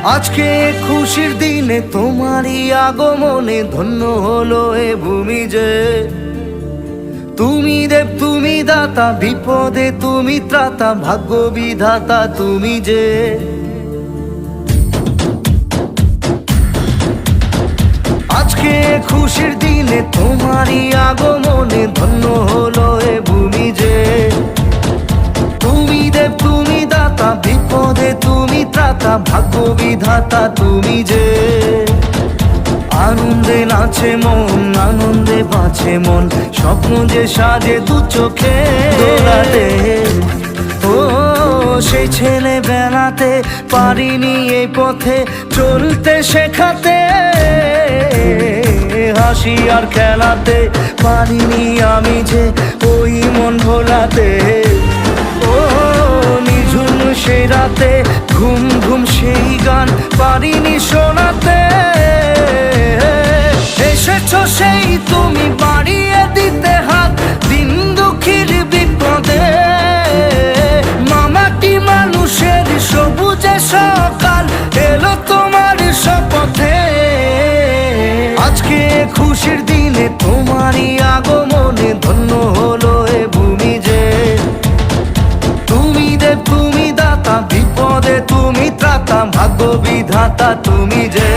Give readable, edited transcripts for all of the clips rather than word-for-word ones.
আজকে খুশির দিনে তোমারই আগমনে ধন্য হলো এ ভূমি যে। তুমি দেব তুমি দাতা, বিপদে তুমি ত্রাতা, ভাগ্য বিধাতা তুমি যে। আজকে খুশির দিনে তোমারই আগমনে ধন্য হলো এ ভূমি যে। তুমি দেব তুমি দাতা, বিপদে তুমি ত্রাতা, ভাগ্য বিধাতা তুমি যে। আনন্দে নাচে মন, আনন্দে বাঁচে মন, স্বপ্ন যে সাজে দু চোখে দোলাতে। ও সেই ছেলে বেলাতে পারিনি এই পথে চলতে শেখাতে, হাসি আর খেলাতে পারিনি আমি যে ওই মন ভোলাতে। ও নিঝুম সেই রাতে ঘুম ঘুম সেই গান পারিনি শোনাতে। এসেছো সেই তুমি বাড়িয়ে দিতে হাত দিন দুঃখীর বিপদে। মামাটি মানুষের সবুজে সকাল এলো তোমার শপথে। আজকে খুশির দিনে তোমারই আগমনে ধন্য হলো এ ভূমি যে। তুমি দেব তুমি দাতা, বিপদে তুমি ত্রাতা, ভাগ্য বিধাতা তুমি যে।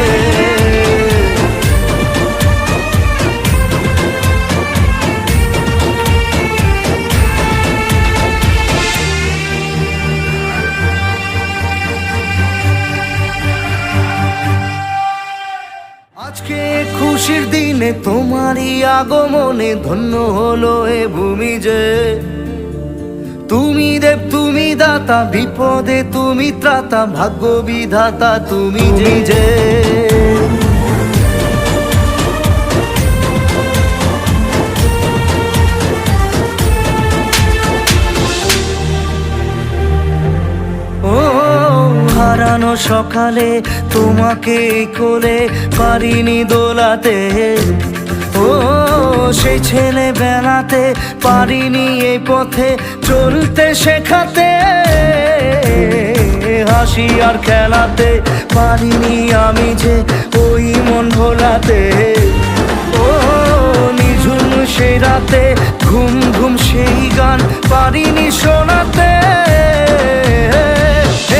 আজকে খুশির দিনে তোমারই আগমনে ধন্য হলো এ ভূমি যে। তুমি দেব তুমি দাতা, বিপদে তুমি ত্রাতা, ভাগ্য বিধাতা তুমি যে। ও হারানো সকালে তোমাকে কোলে পারিনি দোলাতে। ও সেই ছেলে বেলাতে পারিনি এই পথে চলতে শেখাতে, হাসি আর খেলাতে পারিনি আমি যে ওই মন ভোলাতে। ও নিঝুম সেই রাতে ঘুম ঘুম সেই গান পারিনি শোনাতে।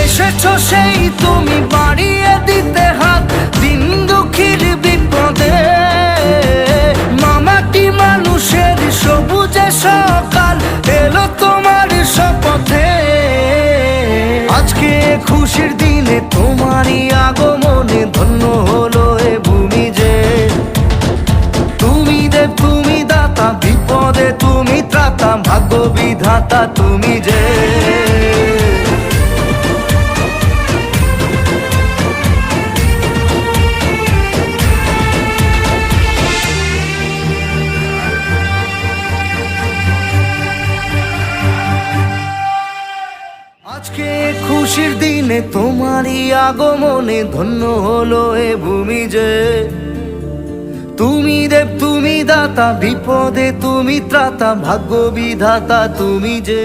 এসেছো সেই তুমি বাড়িয়ে দিতে হাত দিন দুঃখীর বিপদে। মামাটি মানুষের সবুজে সকাল এলো তোমার শপথে। আজকে খুশির দিনে তোমারই আগমনে ধন্য হলো এ ভূমি যে। তুমি দেব তুমি দাতা, বিপদে তুমি ত্রাতা, ভাগ্য বিধাতা তুমি যে। আজকে খুশির দিনে তোমারই আগমনে ধন্য হলো এ ভূমি যে। তুমি দেব তুমি দাতা, বিপদে তুমি ত্রাতা, ভাগ্য বিধাতা তুমি যে।